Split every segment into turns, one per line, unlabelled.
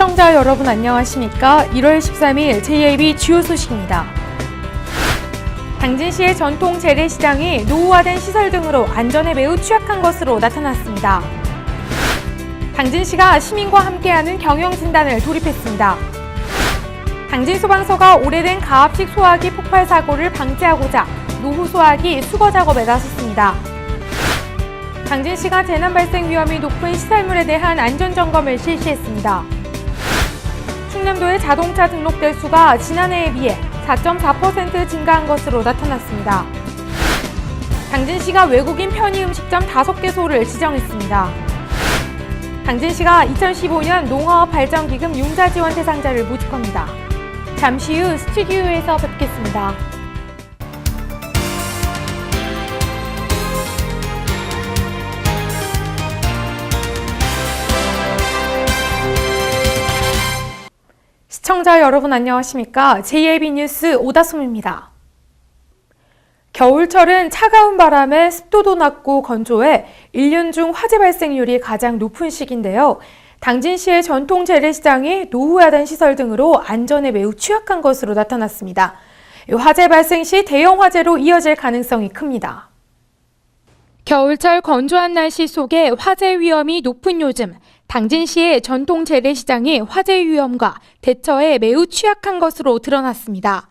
시청자 여러분 안녕하십니까? 1월 13일 JAB 주요 소식입니다. 당진시의 전통 재래시장이 노후화된 시설 등으로 안전에 매우 취약한 것으로 나타났습니다. 당진시가 시민과 함께하는 경영진단을 돌입했습니다. 당진소방서가 오래된 가압식 소화기 폭발 사고를 방지하고자 노후 소화기 수거 작업에 나섰습니다. 당진시가 재난 발생 위험이 높은 시설물에 대한 안전점검을 실시했습니다. 충남도의 자동차 등록 대수가 지난해에 비해 4.4% 증가한 것으로 나타났습니다. 당진시가 외국인 편의 음식점 5개소를 지정했습니다. 당진시가 2015년 농어업 발전기금 융자 지원 대상자를 모집합니다. 잠시 후 스튜디오에서 뵙겠습니다. 시청자 여러분 안녕하십니까? JAB 뉴스 오다솜입니다. 겨울철은 차가운 바람에 습도도 낮고 건조해 1년 중 화재 발생률이 가장 높은 시기인데요. 당진시의 전통 재래시장이 노후화된 시설 등으로 안전에 매우 취약한 것으로 나타났습니다. 화재 발생 시 대형 화재로 이어질 가능성이 큽니다. 겨울철 건조한 날씨 속에 화재 위험이 높은 요즘, 당진시의 전통 재래시장이 화재 위험과 대처에 매우 취약한 것으로 드러났습니다.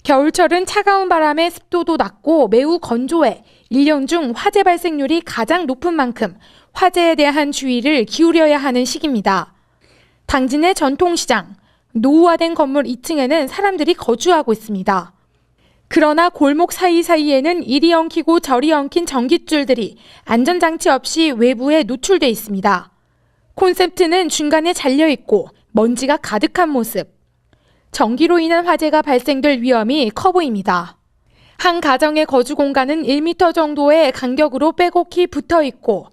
겨울철은 차가운 바람에 습도도 낮고 매우 건조해 1년 중 화재 발생률이 가장 높은 만큼 화재에 대한 주의를 기울여야 하는 시기입니다. 당진의 전통시장, 노후화된 건물 2층에는 사람들이 거주하고 있습니다. 그러나 골목 사이사이에는 이리 엉키고 저리 엉킨 전깃줄들이 안전장치 없이 외부에 노출돼 있습니다. 콘센트는 중간에 잘려있고 먼지가 가득한 모습. 전기로 인한 화재가 발생될 위험이 커 보입니다. 한 가정의 거주 공간은 1m 정도의 간격으로 빼곡히 붙어있고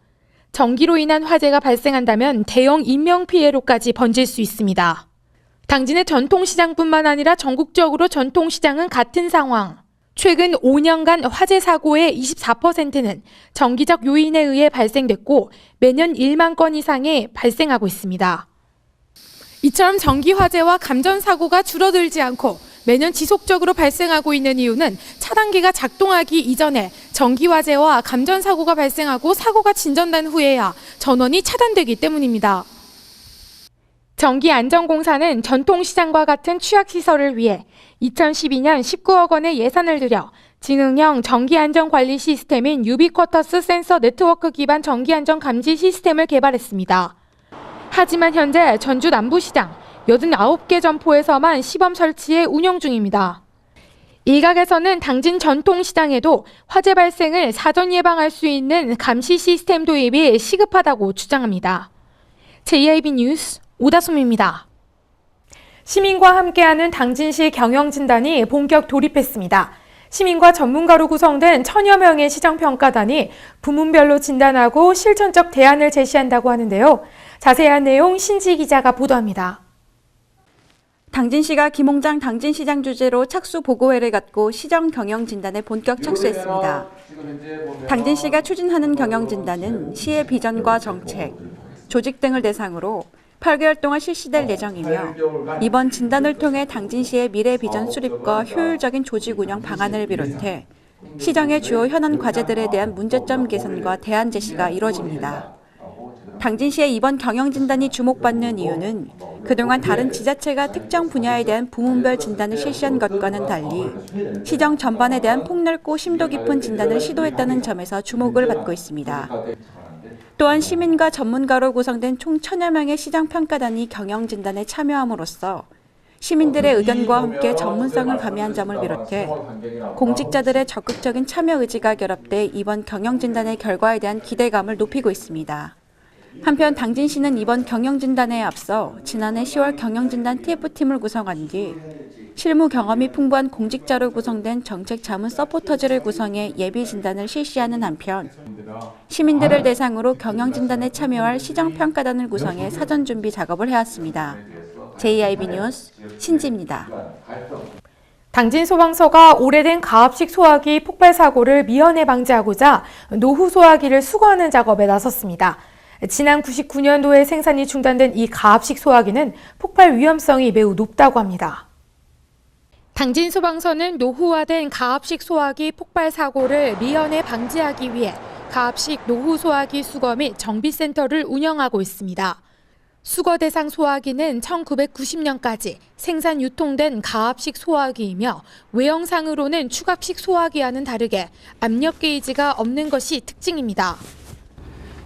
전기로 인한 화재가 발생한다면 대형 인명피해로까지 번질 수 있습니다. 당진의 전통시장뿐만 아니라 전국적으로 전통시장은 같은 상황. 최근 5년간 화재 사고의 24%는 전기적 요인에 의해 발생됐고 매년 1만 건 이상이 발생하고 있습니다. 이처럼 전기 화재와 감전 사고가 줄어들지 않고 매년 지속적으로 발생하고 있는 이유는 차단기가 작동하기 이전에 전기 화재와 감전 사고가 발생하고 사고가 진전된 후에야 전원이 차단되기 때문입니다. 전기안전공사는 전통시장과 같은 취약시설을 위해 2012년 19억 원의 예산을 들여 지능형 전기안전관리 시스템인 유비쿼터스 센서 네트워크 기반 전기안전 감지 시스템을 개발했습니다. 하지만 현재 전주 남부시장 89개 점포에서만 시범 설치에 운영 중입니다. 일각에서는 당진 전통시장에도 화재 발생을 사전 예방할 수 있는 감시 시스템 도입이 시급하다고 주장합니다. JAB 뉴스 오다솜입니다. 시민과 함께하는 당진시 경영진단이 본격 돌입했습니다. 시민과 전문가로 구성된 1000여 명의 시정평가단이 부문별로 진단하고 실천적 대안을 제시한다고 하는데요. 자세한 내용 신지 기자가 보도합니다.
당진시가 김홍장 당진시장 주재로 착수 보고회를 갖고 시정 경영진단에 본격 착수했습니다. 당진시가 추진하는 경영진단은 시의 비전과 정책, 조직 등을 대상으로 8개월 동안 실시될 예정이며 이번 진단을 통해 당진시의 미래 비전 수립과 효율적인 조직 운영 방안을 비롯해 시정의 주요 현안 과제들에 대한 문제점 개선과 대안 제시가 이루어집니다. 당진시의 이번 경영진단이 주목받는 이유는 그동안 다른 지자체가 특정 분야에 대한 부문별 진단을 실시한 것과는 달리 시정 전반에 대한 폭넓고 심도 깊은 진단을 시도했다는 점에서 주목을 받고 있습니다. 또한 시민과 전문가로 구성된 총 1000여 명의 시정평가단이 경영진단에 참여함으로써 시민들의 의견과 함께 전문성을 가미한 점을 비롯해 공직자들의 적극적인 참여 의지가 결합돼 이번 경영진단의 결과에 대한 기대감을 높이고 있습니다. 한편 당진시는 이번 경영진단에 앞서 지난해 10월 경영진단 TF팀을 구성한 뒤 실무 경험이 풍부한 공직자로 구성된 정책 자문 서포터즈를 구성해 예비 진단을 실시하는 한편 시민들을 대상으로 경영진단에 참여할 시정평가단을 구성해 사전 준비 작업을 해왔습니다. JIB 뉴스 신지입니다.
당진 소방서가 오래된 가압식 소화기 폭발 사고를 미연에 방지하고자 노후 소화기를 수거하는 작업에 나섰습니다. 지난 99년도에 생산이 중단된 이 가압식 소화기는 폭발 위험성이 매우 높다고 합니다. 당진 소방서는 노후화된 가압식 소화기 폭발 사고를 미연에 방지하기 위해 가압식 노후 소화기 수거 및 정비센터를 운영하고 있습니다. 수거 대상 소화기는 1990년까지 생산 유통된 가압식 소화기이며 외형상으로는 축압식 소화기와는 다르게 압력 게이지가 없는 것이 특징입니다.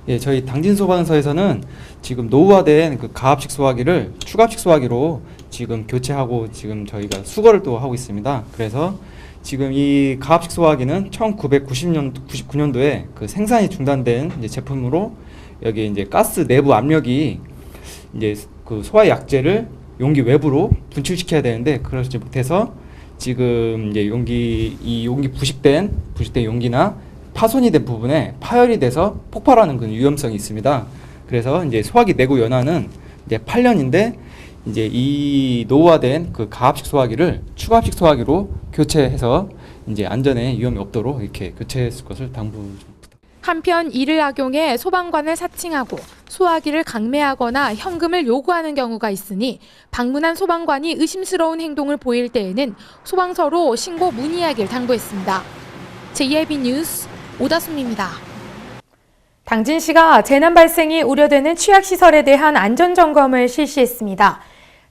예, 저희 당진 소방서에서는 지금 노후화된 그 가압식 소화기를 축압식 소화기로 지금 교체하고 지금 저희가 수거를 또 하고 있습니다. 그래서 지금 이 가압식 소화기는 1999년도에 그 생산이 중단된 이제 제품으로 여기 이제 가스 내부 압력이 이제 그 소화 약재를 용기 외부로 분출시켜야 되는데 그러지 못해서 지금 이제 이 용기 부식된 용기나 파손이 된 부분에 파열이 돼서 폭발하는 그런 위험성이 있습니다. 그래서 이제 소화기 내구 연한은 이제 8년인데 이제 이 노후화된 그 가압식 소화기를 축압식 소화기로 교체해서 이제 안전에 위험이 없도록 이렇게 교체했을 것을 당부 좀 부탁드립니다.
한편 이를 악용해 소방관을 사칭하고 소화기를 강매하거나 현금을 요구하는 경우가 있으니 방문한 소방관이 의심스러운 행동을 보일 때에는 소방서로 신고 문의하길 당부했습니다. JIB 뉴스 오다솜입니다. 당진시가 재난 발생이 우려되는 취약시설에 대한 안전점검을 실시했습니다.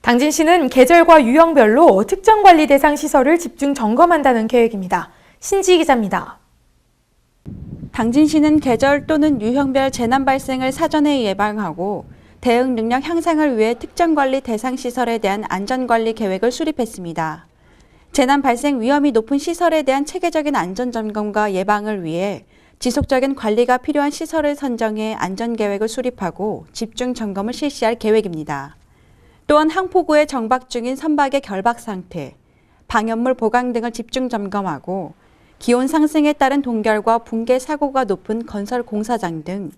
당진시는 계절과 유형별로 특정 관리 대상 시설을 집중 점검한다는 계획입니다. 신지 기자입니다.
당진시는 계절 또는 유형별 재난 발생을 사전에 예방하고 대응 능력 향상을 위해 특정 관리 대상 시설에 대한 안전관리 계획을 수립했습니다. 재난 발생 위험이 높은 시설에 대한 체계적인 안전점검과 예방을 위해 지속적인 관리가 필요한 시설을 선정해 안전계획을 수립하고 집중 점검을 실시할 계획입니다. 또한 항포구에 정박 중인 선박의 결박 상태, 방염물 보강 등을 집중 점검하고 기온 상승에 따른 동결과 붕괴 사고가 높은 건설 공사장 등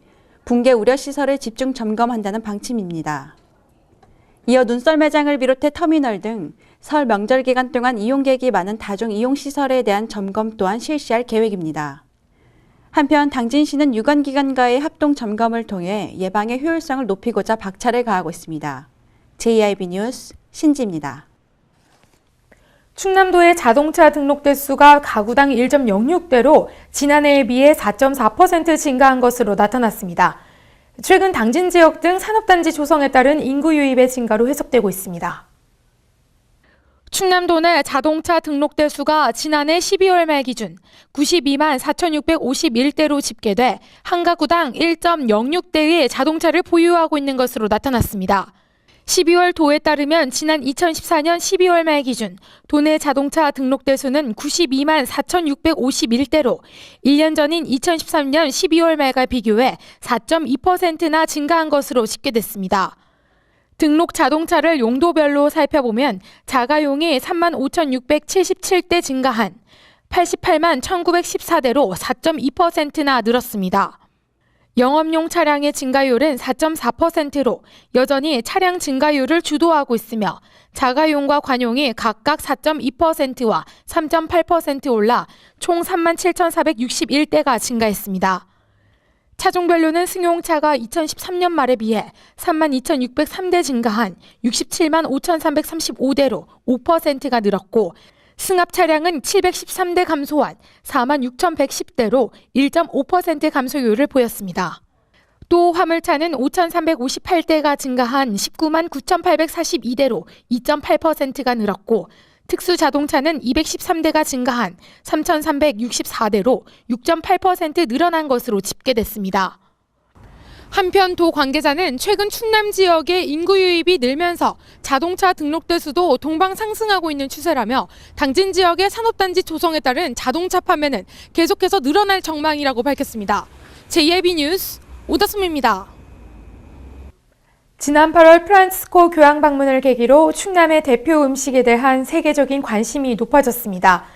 붕괴 우려 시설을 집중 점검한다는 방침입니다. 이어 눈썰 매장을 비롯해 터미널 등 설 명절 기간 동안 이용객이 많은 다중 이용시설에 대한 점검 또한 실시할 계획입니다. 한편 당진시는 유관기관과의 합동 점검을 통해 예방의 효율성을 높이고자 박차를 가하고 있습니다. JIB 뉴스 신지입니다.
충남도의 자동차 등록 대수가 가구당 1.06대로 지난해에 비해 4.4% 증가한 것으로 나타났습니다. 최근 당진 지역 등 산업단지 조성에 따른 인구 유입의 증가로 해석되고 있습니다. 충남도 내 자동차 등록 대수가 지난해 12월 말 기준 92만 4,651대로 집계돼 한 가구당 1.06대의 자동차를 보유하고 있는 것으로 나타났습니다. 12월 도에 따르면 지난 2014년 12월 말 기준 도내 자동차 등록 대수는 92만 4,651대로 1년 전인 2013년 12월 말과 비교해 4.2%나 증가한 것으로 집계됐습니다. 등록 자동차를 용도별로 살펴보면 자가용이 35,677대 증가한 88만 1,914대로 4.2%나 늘었습니다. 영업용 차량의 증가율은 4.4%로 여전히 차량 증가율을 주도하고 있으며 자가용과 관용이 각각 4.2%와 3.8% 올라 총 37,461대가 증가했습니다. 차종별로는 승용차가 2013년 말에 비해 32,603대 증가한 67만 5,335대로 5%가 늘었고 승합 차량은 713대 감소한 46,110대로 1.5% 감소율을 보였습니다. 또 화물차는 5,358대가 증가한 19만 9,842대로 2.8%가 늘었고 특수자동차는 213대가 증가한 3,364대로 6.8% 늘어난 것으로 집계됐습니다. 한편 도 관계자는 최근 충남 지역의 인구 유입이 늘면서 자동차 등록 대수도 동방 상승하고 있는 추세라며 당진 지역의 산업단지 조성에 따른 자동차 판매는 계속해서 늘어날 전망이라고 밝혔습니다. JIB 뉴스 오다솜입니다. 지난 8월 프란치스코 교황 방문을 계기로 충남의 대표 음식에 대한 세계적인 관심이 높아졌습니다.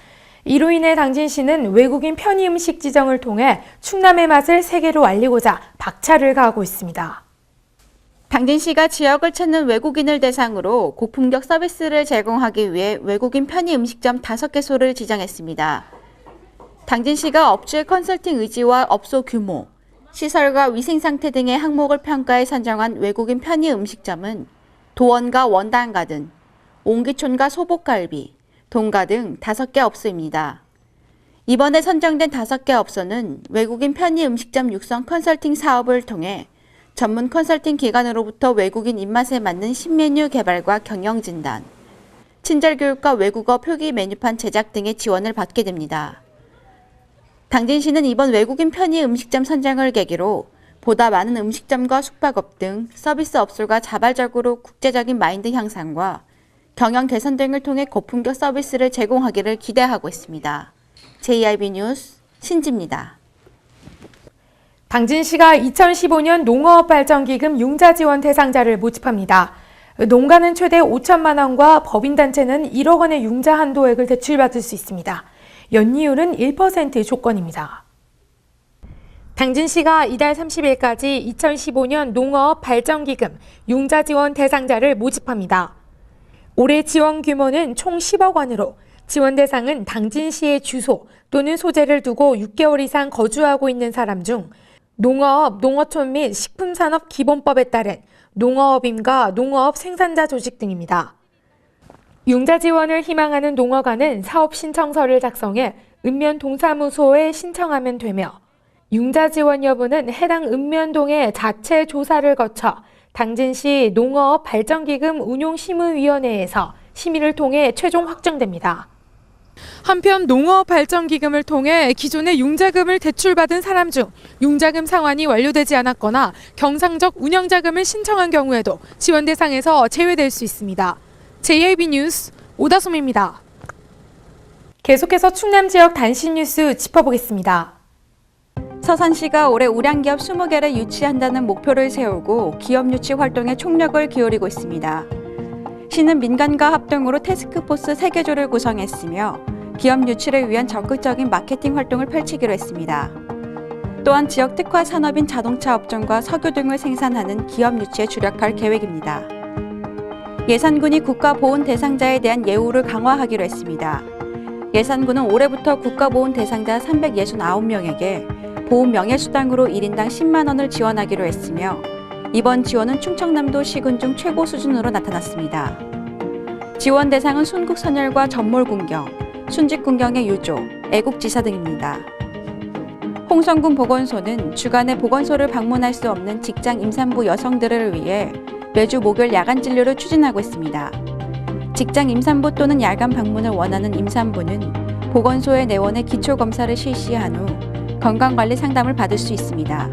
이로 인해 당진시는 외국인 편의 음식 지정을 통해 충남의 맛을 세계로 알리고자 박차를 가하고 있습니다.
당진시가 지역을 찾는 외국인을 대상으로 고품격 서비스를 제공하기 위해 외국인 편의 음식점 5개소를 지정했습니다. 당진시가 업주의 컨설팅 의지와 업소 규모, 시설과 위생 상태 등의 항목을 평가해 선정한 외국인 편의 음식점은 도원과 원단가든, 옹기촌과 소복갈비, 동가 등 5개 업소입니다. 이번에 선정된 5개 업소는 외국인 편의 음식점 육성 컨설팅 사업을 통해 전문 컨설팅 기관으로부터 외국인 입맛에 맞는 신메뉴 개발과 경영 진단, 친절 교육과 외국어 표기 메뉴판 제작 등의 지원을 받게 됩니다. 당진시는 이번 외국인 편의 음식점 선정을 계기로 보다 많은 음식점과 숙박업 등 서비스 업소가 자발적으로 국제적인 마인드 향상과 경영 개선 등을 통해 고품격 서비스를 제공하기를 기대하고 있습니다. JIB 뉴스 신지입니다.
당진시가 2015년 농어업발전기금 융자지원 대상자를 모집합니다. 농가는 최대 5천만 원과 법인단체는 1억 원의 융자 한도액을 대출받을 수 있습니다. 연이율은 1% 조건입니다. 당진시가 이달 30일까지 2015년 농어업 발전기금 융자지원 대상자를 모집합니다. 올해 지원 규모는 총 10억 원으로 지원 대상은 당진시의 주소 또는 소재를 두고 6개월 이상 거주하고 있는 사람 중 농어업, 농어촌 및 식품산업기본법에 따른 농어업임과 농어업 생산자 조직 등입니다. 융자 지원을 희망하는 농어가는 사업 신청서를 작성해 읍면동사무소에 신청하면 되며 융자 지원 여부는 해당 읍면동의 자체 조사를 거쳐 당진시 농어업 발전기금 운용심의위원회에서 심의를 통해 최종 확정됩니다. 한편 농어업 발전기금을 통해 기존의 융자금을 대출받은 사람 중 융자금 상환이 완료되지 않았거나 경상적 운영자금을 신청한 경우에도 지원 대상에서 제외될 수 있습니다. JIB 뉴스 오다솜입니다. 계속해서 충남 지역 단신 뉴스 짚어보겠습니다.
서산시가 올해 우량기업 20개를 유치한다는 목표를 세우고 기업 유치 활동에 총력을 기울이고 있습니다. 시는 민간과 합동으로 태스크포스 3개조를 구성했으며 기업 유치를 위한 적극적인 마케팅 활동을 펼치기로 했습니다. 또한 지역 특화 산업인 자동차 업종과 석유 등을 생산하는 기업 유치에 주력할 계획입니다. 예산군이 국가보훈 대상자에 대한 예우를 강화하기로 했습니다. 예산군은 올해부터 국가보훈 대상자 369명에게 보훈 명예수당으로 1인당 10만 원을 지원하기로 했으며 이번 지원은 충청남도 시군 중 최고 수준으로 나타났습니다. 지원 대상은 순국선열과 전몰군경, 순직군경의 유조, 애국지사 등입니다. 홍성군 보건소는 주간에 보건소를 방문할 수 없는 직장 임산부 여성들을 위해 매주 목요일 야간 진료를 추진하고 있습니다. 직장 임산부 또는 야간 방문을 원하는 임산부는 보건소에 내원해 기초검사를 실시한 후 건강관리 상담을 받을 수 있습니다.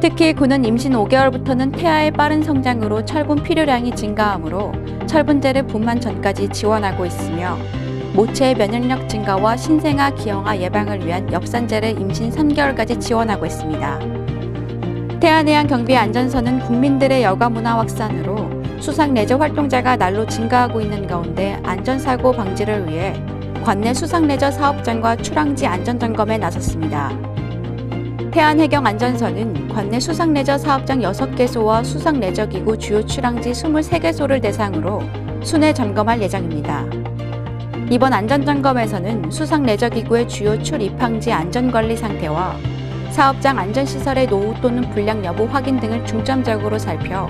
특히 군은 임신 5개월부터는 태아의 빠른 성장으로 철분 필요량이 증가하므로 철분제를 분만 전까지 지원하고 있으며 모체의 면역력 증가와 신생아 기형아 예방을 위한 엽산제를 임신 3개월까지 지원하고 있습니다. 태안해양 경비 안전선은 국민들의 여가 문화 확산으로 수상 레저 활동자가 날로 증가하고 있는 가운데 안전사고 방지를 위해 관내 수상 레저 사업장과 출항지 안전점검에 나섰습니다. 태안해경 안전선은 관내 수상 레저 사업장 6개소와 수상 레저 기구 주요 출항지 23개소를 대상으로 순회 점검할 예정입니다. 이번 안전점검에서는 수상 레저 기구의 주요 출입항지 안전관리 상태와 사업장 안전시설의 노후 또는 불량 여부 확인 등을 중점적으로 살펴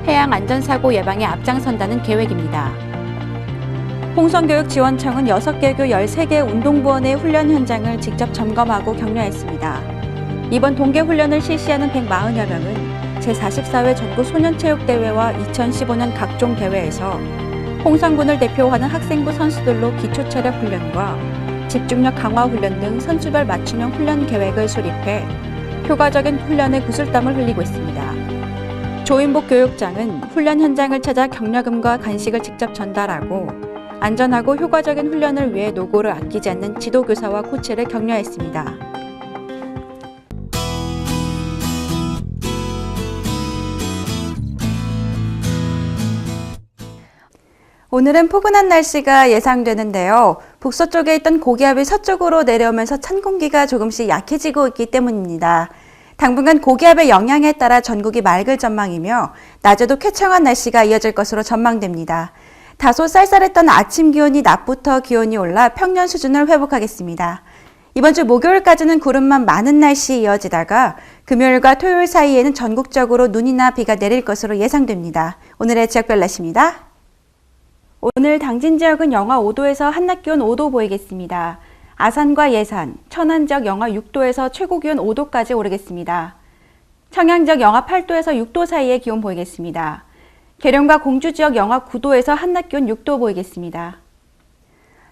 해양 안전사고 예방에 앞장선다는 계획입니다. 홍성교육지원청은 6개교 13개 운동부원의 훈련 현장을 직접 점검하고 격려했습니다. 이번 동계훈련을 실시하는 140여 명은 제44회 전국 소년체육대회와 2015년 각종 대회에서 홍성군을 대표하는 학생부 선수들로 기초체력 훈련과 집중력 강화 훈련 등 선수별 맞춤형 훈련 계획을 수립해 효과적인 훈련에 구슬땀을 흘리고 있습니다. 조인복 교육장은 훈련 현장을 찾아 격려금과 간식을 직접 전달하고 안전하고 효과적인 훈련을 위해 노고를 아끼지 않는 지도교사와 코치를 격려했습니다. 오늘은 포근한 날씨가 예상되는데요. 북서쪽에 있던 고기압이 서쪽으로 내려오면서 찬 공기가 조금씩 약해지고 있기 때문입니다. 당분간 고기압의 영향에 따라 전국이 맑을 전망이며 낮에도 쾌청한 날씨가 이어질 것으로 전망됩니다. 다소 쌀쌀했던 아침 기온이 낮부터 기온이 올라 평년 수준을 회복하겠습니다. 이번 주 목요일까지는 구름만 많은 날씨 이어지다가 금요일과 토요일 사이에는 전국적으로 눈이나 비가 내릴 것으로 예상됩니다. 오늘의 지역별 날씨입니다. 오늘 당진 지역은 영하 5도에서 한낮 기온 5도 보이겠습니다. 아산과 예산, 천안 지역 영하 6도에서 최고 기온 5도까지 오르겠습니다. 청양 지역 영하 8도에서 6도 사이의 기온 보이겠습니다. 계룡과 공주 지역 영하 9도에서 한낮 기온 6도 보이겠습니다.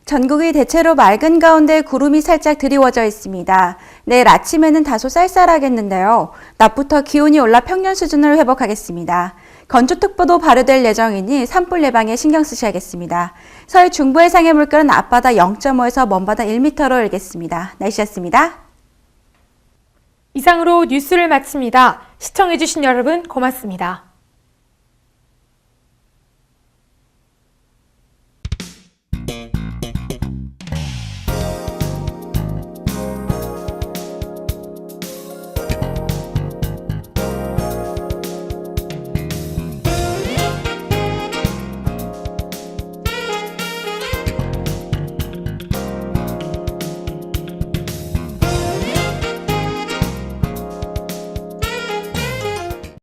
전국이 대체로 맑은 가운데 구름이 살짝 드리워져 있습니다. 내일 아침에는 다소 쌀쌀하겠는데요. 낮부터 기온이 올라 평년 수준을 회복하겠습니다. 건조특보도 발효될 예정이니 산불 예방에 신경 쓰셔야겠습니다. 서해 중부 해상의 물결은 앞바다 0.5에서 먼바다 1m로 일겠습니다. 날씨였습니다.
이상으로 뉴스를 마칩니다. 시청해주신 여러분 고맙습니다.